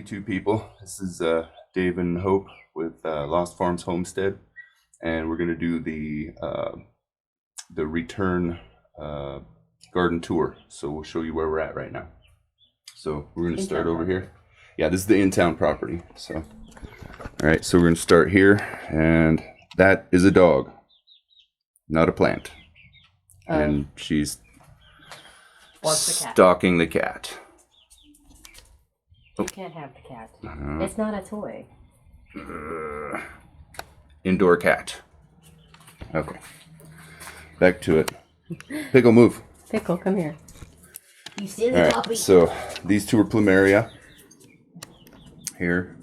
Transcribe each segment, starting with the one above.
YouTube people. This is Dave and Hope with Lost Farms Homestead, and we're going to do the return garden tour. So we'll show you where we're at right now. So we're going to start over here. Yeah, this is the in-town property. So, all right, so we're going to start here, and that is a dog, not a plant, and she's stalking the cat. You can't have the cat. It's not a toy. Indoor cat. Okay. Back to it. Pickle, move. Pickle, come here. You see the puppy. So these two are plumeria here,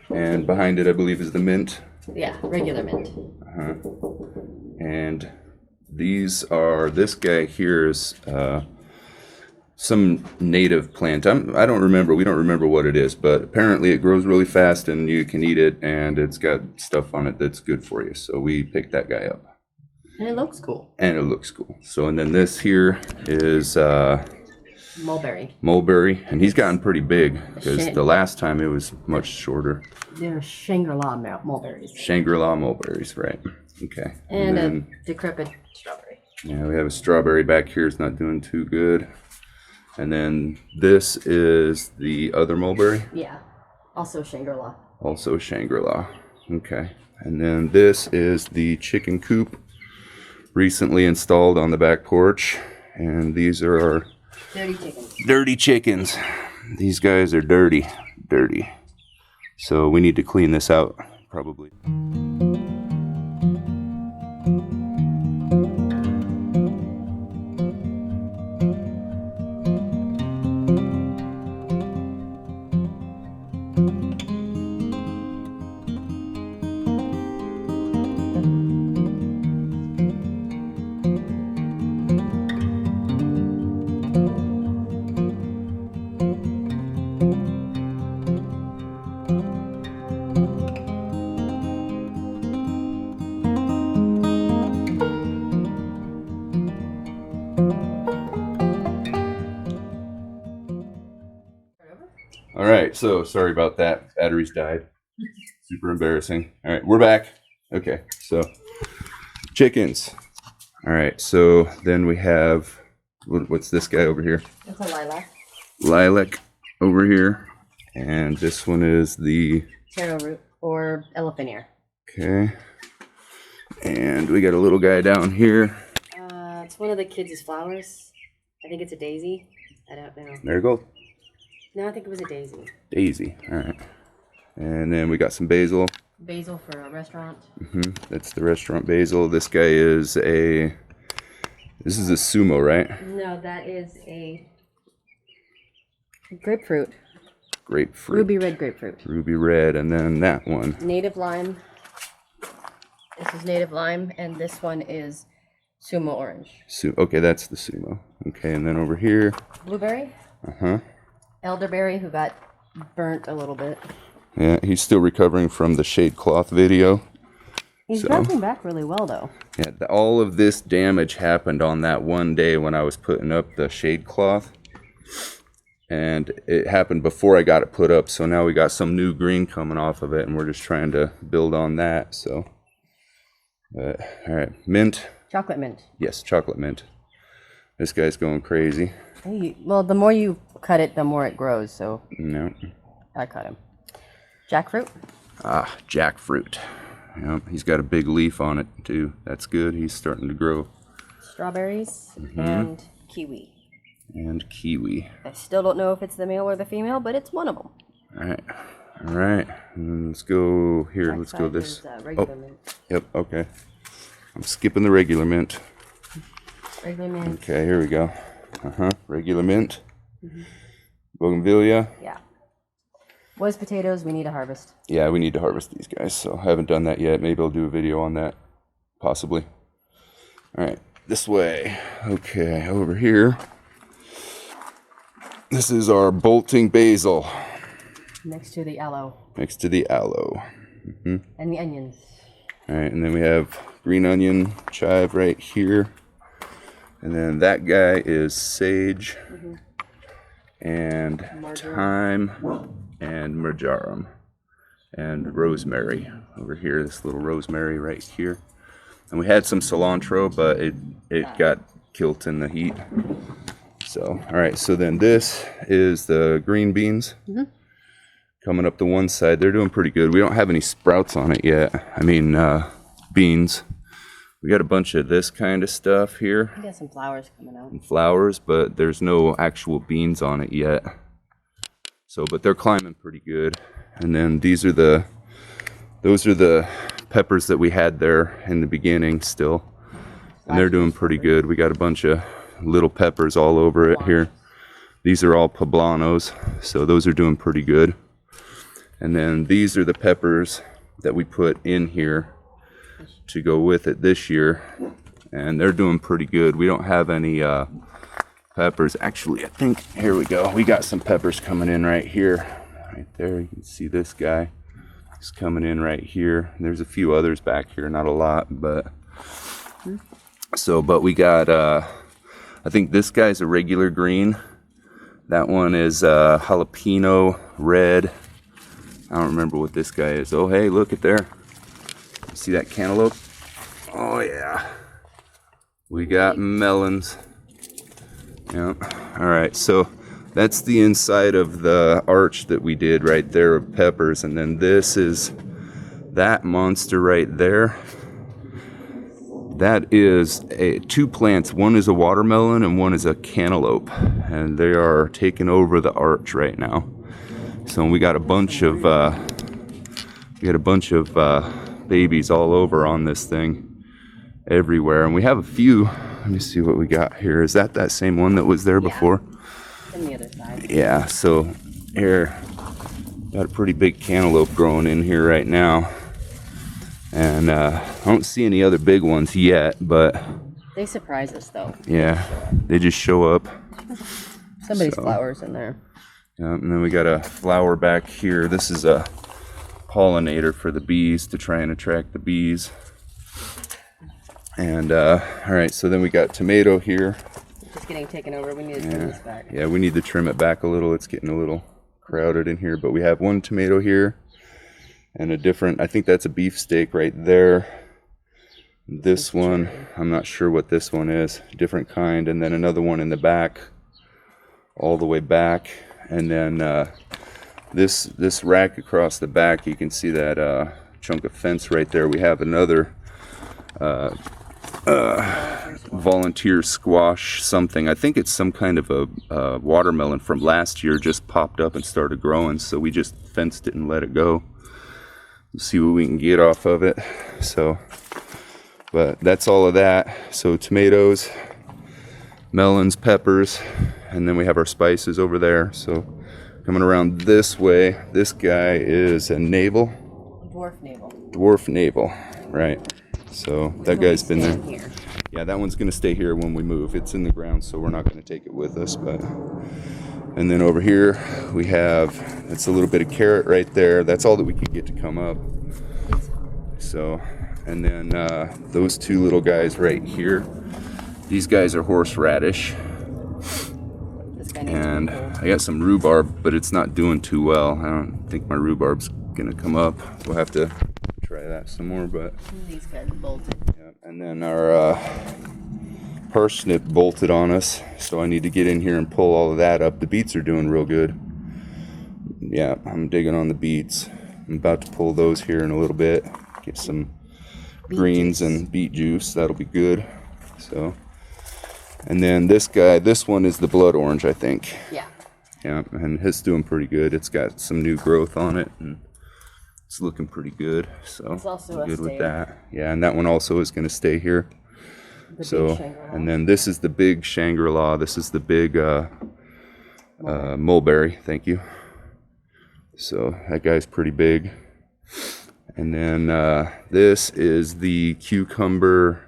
and behind it I believe is the mint. Yeah, regular mint. And these are, this guy here is some native plant. I don't remember. We don't remember what it is, but apparently it grows really fast and you can eat it, and it's got stuff on it that's good for you. So we picked that guy up. And it looks cool. So, and then this here is mulberry. Mulberry, and he's gotten pretty big because the last time it was much shorter. They're Shangri-La mulberries. Shangri-La mulberries, right? Okay. And then, a decrepit strawberry. Yeah, we have a strawberry back here. It's not doing too good. And then this is the other mulberry. Yeah, also Shangri-La. Okay. And then this is the chicken coop, recently installed on the back porch. And these are our dirty chickens. These guys are dirty. So we need to clean this out, probably. All right, so sorry about that. Batteries died. Super embarrassing. All right, we're back. Okay, so chickens. All right, so then we have, what's this guy over here? It's a lilac. Lilac over here. And this one is the taro root or elephant ear. Okay. And we got a little guy down here. It's one of the kids' flowers. I think it's a daisy. I don't know. Marigold? No, I think it was a daisy. Daisy, all right. And then we got some basil. Basil for a restaurant. That's the restaurant basil. This guy is this is a sumo, right? No, that is a grapefruit. Ruby red grapefruit. Ruby red, and then that one. Native lime. This is native lime, and this one is sumo orange. Okay, that's the sumo. Okay, and then over here. Blueberry. Elderberry, who got burnt a little bit. Yeah, he's still recovering from the shade cloth video. He's bouncing back really well, though. Yeah, all of this damage happened on that one day when I was putting up the shade cloth. And it happened before I got it put up, so now we got some new green coming off of it, and we're just trying to build on that, so. All right, mint. Chocolate mint. Yes, chocolate mint. This guy's going crazy. Hey, well, the more you cut it, the more it grows, so. No. I cut him. Jackfruit. Jackfruit. Yep, he's got a big leaf on it, too. That's good. He's starting to grow. Strawberries and kiwi. I still don't know if it's the male or the female, but it's one of them. All right. Let's go here. Let's go this. Regular mint. Yep, okay. I'm skipping the regular mint. Regular mint. Okay, here we go. Regular mint. Bougainvillea. Yeah. Was potatoes, we need to harvest. Yeah, we need to harvest these guys, so I haven't done that yet. Maybe I'll do a video on that, possibly. All right, this way. Okay, over here. This is our bolting basil. Next to the aloe. And the onions. All right, and then we have green onion chive right here. And then that guy is sage and marjoram. thyme and marjoram and rosemary over here. This little rosemary right here. And we had some cilantro, but it got killed in the heat. So, all right, so then this is the green beans. Coming up the one side. They're doing pretty good. We don't have any sprouts on it yet. I mean, beans. We got a bunch of this kind of stuff here. We got some flowers coming out. And flowers, but there's no actual beans on it yet. So, but they're climbing pretty good. And then those are the peppers that we had there in the beginning still. And they're doing pretty good. We got a bunch of little peppers all over it here. These are all poblanos, so those are doing pretty good. And then these are the peppers that we put in here to go with it this year, and they're doing pretty good. We don't have any peppers. Actually, I think, here we go. We got some peppers coming in right here. Right there, you can see this guy. He's coming in right here. There's a few others back here, not a lot, but but we got, I think this guy's a regular green. That one is jalapeno red. I don't remember what this guy is. Oh, hey, look at there. You see that cantaloupe? Oh, yeah. We got melons. Yep. All right, so that's the inside of the arch that we did right there of peppers. And then this is that monster right there. That is two plants. One is a watermelon and one is a cantaloupe. And they are taking over the arch right now. So we got a bunch of babies all over on this thing everywhere, and we have a few. Let me see what we got here. Is that same one that was there before? On the other side. Yeah. So here, got a pretty big cantaloupe growing in here right now, and I don't see any other big ones yet, but they surprise us though. Yeah, they just show up. Somebody's flowers in there. Yeah, and then we got a flower back here. This is a pollinator for the bees to try and attract the bees. And all right, so then we got tomato here. It's just getting taken over. We need to trim this back. Yeah, we need to trim it back a little. It's getting a little crowded in here, but we have one tomato here and a different, I think that's a beefsteak right there. This one, I'm not sure what this one is, different kind, and then another one in the back, all the way back. And then this rack across the back, you can see that chunk of fence right there. We have another volunteer squash something. I think it's some kind of a watermelon from last year, just popped up and started growing. So we just fenced it and let it go. We'll see what we can get off of it. So, but that's all of that. So tomatoes, melons, peppers, and then we have our spices over there. So coming around this way, this guy is a navel. Dwarf navel, right. So that guy's been there. Here. Yeah, that one's gonna stay here when we move. It's in the ground, so we're not gonna take it with us. But and then over here we have, it's a little bit of carrot right there. That's all that we could get to come up. So, and then those two little guys right here. These guys are horseradish. And I got some rhubarb, but it's not doing too well. I don't think my rhubarb's gonna come up. We'll have to try that some more, but these guys bolted. Yeah, and then our parsnip bolted on us, so I need to get in here and pull all of that up. The beets are doing real good. Yeah, I'm digging on the beets. I'm about to pull those here in a little bit. Get some greens and beet juice. That'll be good. So. And then this guy, this one is the blood orange, I think. Yeah. Yeah, and it's doing pretty good. It's got some new growth on it, and it's looking pretty good. So it's also good with that. Yeah, and that one also is going to stay here. So, and then this is the big Shangri-La. This is the big mulberry. Thank you. So that guy's pretty big. And then this is the cucumber.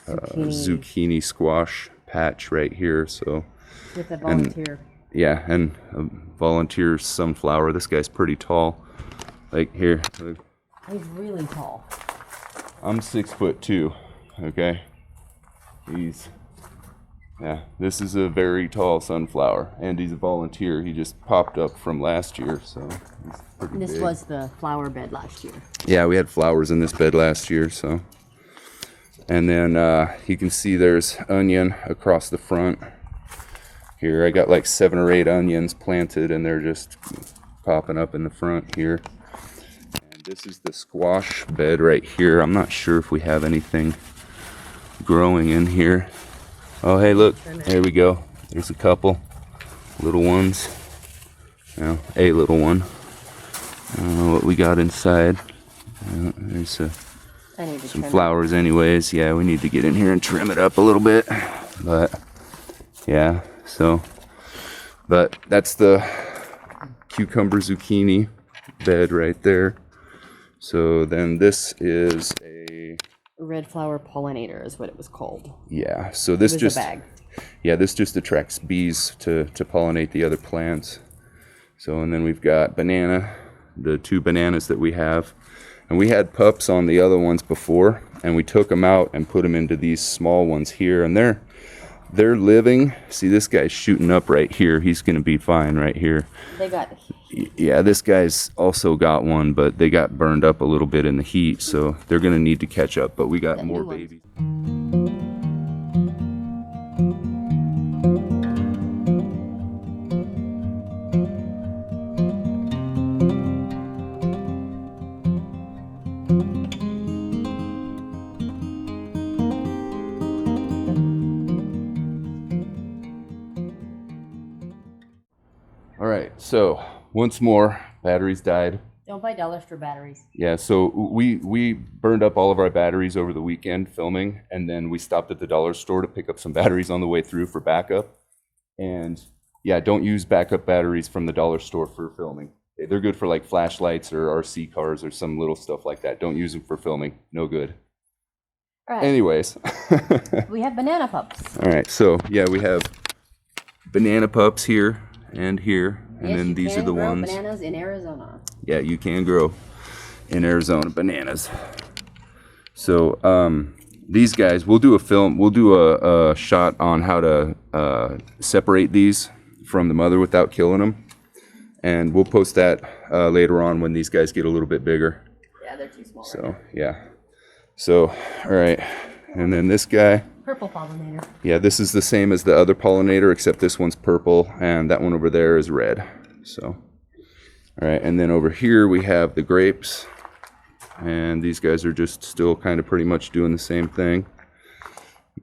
Zucchini squash patch right here. So with a volunteer. Yeah, and a volunteer sunflower. This guy's pretty tall. Like here. Look. He's really tall. I'm 6'2". Okay. He's Yeah, this is a very tall sunflower, and he's a volunteer. He just popped up from last year, so he's pretty This big. was the flower bed last year. Yeah, we had flowers in this bed last year, so. And then you can see there's onion across the front. Here, I got like 7 or 8 onions planted, and they're just popping up in the front here. And this is the squash bed right here. I'm not sure if we have anything growing in here. Oh, hey, look, there we go. There's a couple little ones. Well, a little one. I don't know what we got inside. There's some flowers anyways. Yeah, we need to get in here and trim it up a little bit. But, yeah, so. But that's the cucumber zucchini bed right there. So then this is a red flower pollinator is what it was called. Yeah, so this just, yeah, this just attracts bees to pollinate the other plants. So, and then we've got banana, the 2 bananas that we have. And we had pups on the other ones before, and we took them out and put them into these small ones here. And they're living. See, this guy's shooting up right here. He's going to be fine right here. They got... Yeah, this guy's also got one, but they got burned up a little bit in the heat, so they're going to need to catch up. But we got more babies. All right, so once more, batteries died. Don't buy dollar store batteries. Yeah, so we burned up all of our batteries over the weekend filming, and then we stopped at the dollar store to pick up some batteries on the way through for backup. And yeah, don't use backup batteries from the dollar store for filming. They're good for like flashlights or RC cars or some little stuff like that. Don't use them for filming. No good. All right. Anyways. We have banana pups. All right, so yeah, we have banana pups here and here. And yes, then these are the ones. Bananas in Arizona. Yeah, you can grow in Arizona bananas. So these guys, we'll do a film. We'll do a shot on how to separate these from the mother without killing them, and we'll post that later on when these guys get a little bit bigger. Yeah, they're too small. So right yeah. So all right, and then this guy. Purple pollinator. Yeah, this is the same as the other pollinator, except this one's purple, and that one over there is red. So, all right, and then over here we have the grapes, and these guys are just still kind of pretty much doing the same thing.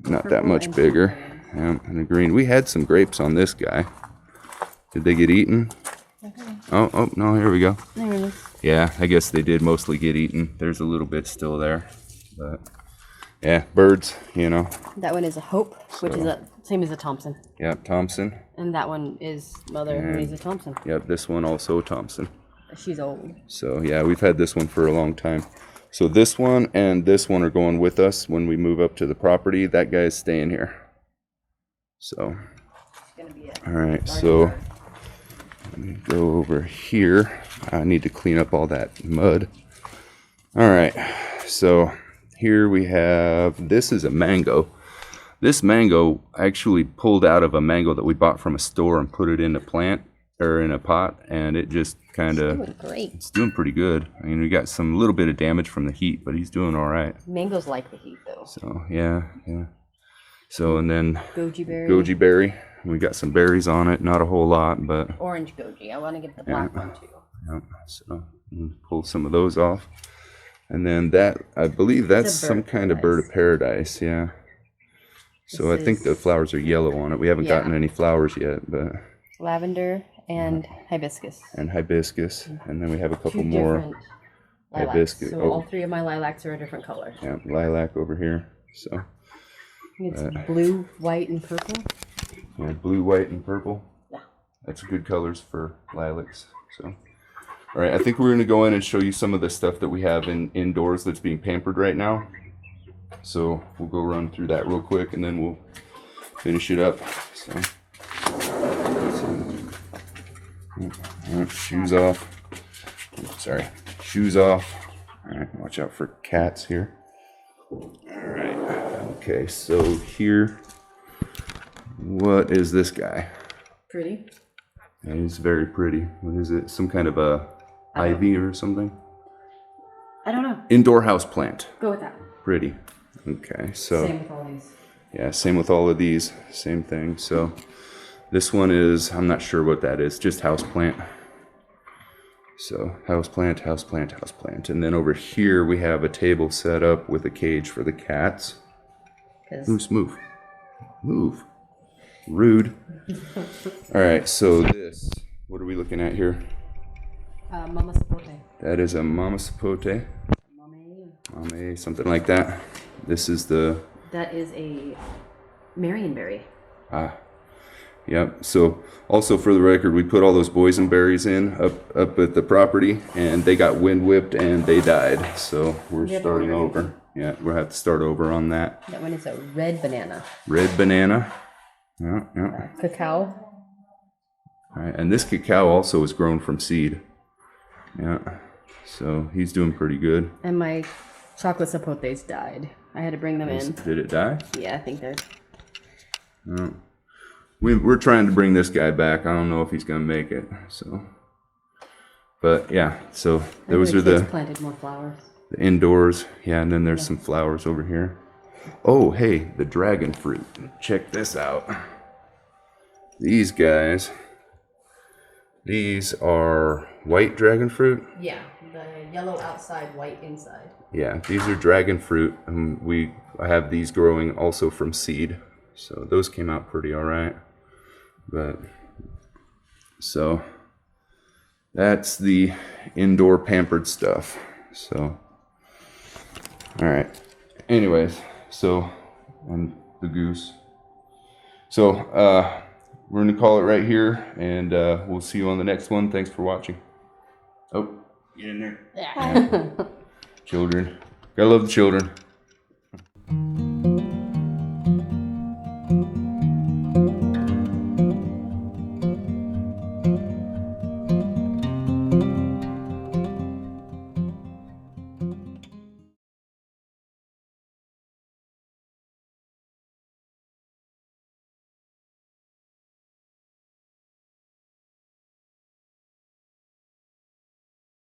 Not that much bigger. Yeah, and the green. We had some grapes on this guy. Did they get eaten? Okay. Oh, no, here we go. There it is. Yeah, I guess they did mostly get eaten. There's a little bit still there, but... Yeah, birds, you know. That one is a Hope, which is the same as a Thompson. Yep, Thompson. And that one is Mother, who is a Thompson. Yep, this one also Thompson. She's old. So yeah, we've had this one for a long time. So this one and this one are going with us when we move up to the property. That guy's staying here. So, all right, so let me go over here. I need to clean up all that mud. All right, so here we have, this is a mango. This mango actually pulled out of a mango that we bought from a store and put it in a plant or in a pot, and it just kind of, it's doing pretty good. I mean, we got some little bit of damage from the heat, but he's doing all right. Mangoes like the heat though. So yeah. So and then Goji Berry. We got some berries on it, not a whole lot, but orange goji. I want to get the black one too. Yeah, so pull some of those off. And then that, I believe that's some kind of bird of paradise, yeah. So I think the flowers are yellow on it. We haven't gotten any flowers yet, but... Lavender and hibiscus. And hibiscus. And then we have a couple more hibiscus. So all 3 of my lilacs are a different color. Yeah, lilac over here, so... It's blue, white, and purple. Yeah, blue, white, and purple. Yeah. That's good colors for lilacs, so... All right, I think we're going to go in and show you some of the stuff that we have indoors that's being pampered right now. So we'll go run through that real quick, and then we'll finish it up. So, all right, shoes off. Sorry, shoes off. All right, watch out for cats here. All right, okay, so here What is this guy? Pretty. Yeah, he's very pretty. What is it? Some kind of a ivy or something? I don't know. Indoor house plant. Go with that. Pretty. Okay, so. Same with all these. Yeah, same with all of these. Same thing. So this one is, I'm not sure what that is, just house plant. So house plant, house plant, house plant. And then over here we have a table set up with a cage for the cats. Moose, move. Move. Rude. All right, so this, what are we looking at here? Mama Sapote. That is a Mama Sapote. Mame, something like that. This is the... That is a Marionberry. Ah. Yep. So also for the record, we put all those boysenberries in up at the property, and they got wind whipped and they died. So we're starting over. Yeah, we'll have to start over on that. That one is a red banana. Red banana. Yeah, yeah. Cacao. All right, and this cacao also is grown from seed. Yeah. So he's doing pretty good. And my chocolate sapotes died. I had to bring them in. Did it die? Yeah, I think they're... No. We're trying to bring this guy back. I don't know if he's gonna make it. So, but yeah. So those are the planted more flowers. The indoors. Yeah, and then there's some flowers over here. Oh, hey, the dragon fruit. Check this out. These guys. These are white dragon fruit. Yeah, the yellow outside, white inside. Yeah, these are dragon fruit, and I have these growing also from seed. So those came out pretty all right. But so that's the indoor pampered stuff. So all right. Anyways, so and the goose. So we're gonna call it right here, and we'll see you on the next one. Thanks for watching. Oh, get in there. Yeah. Children. Gotta love the children.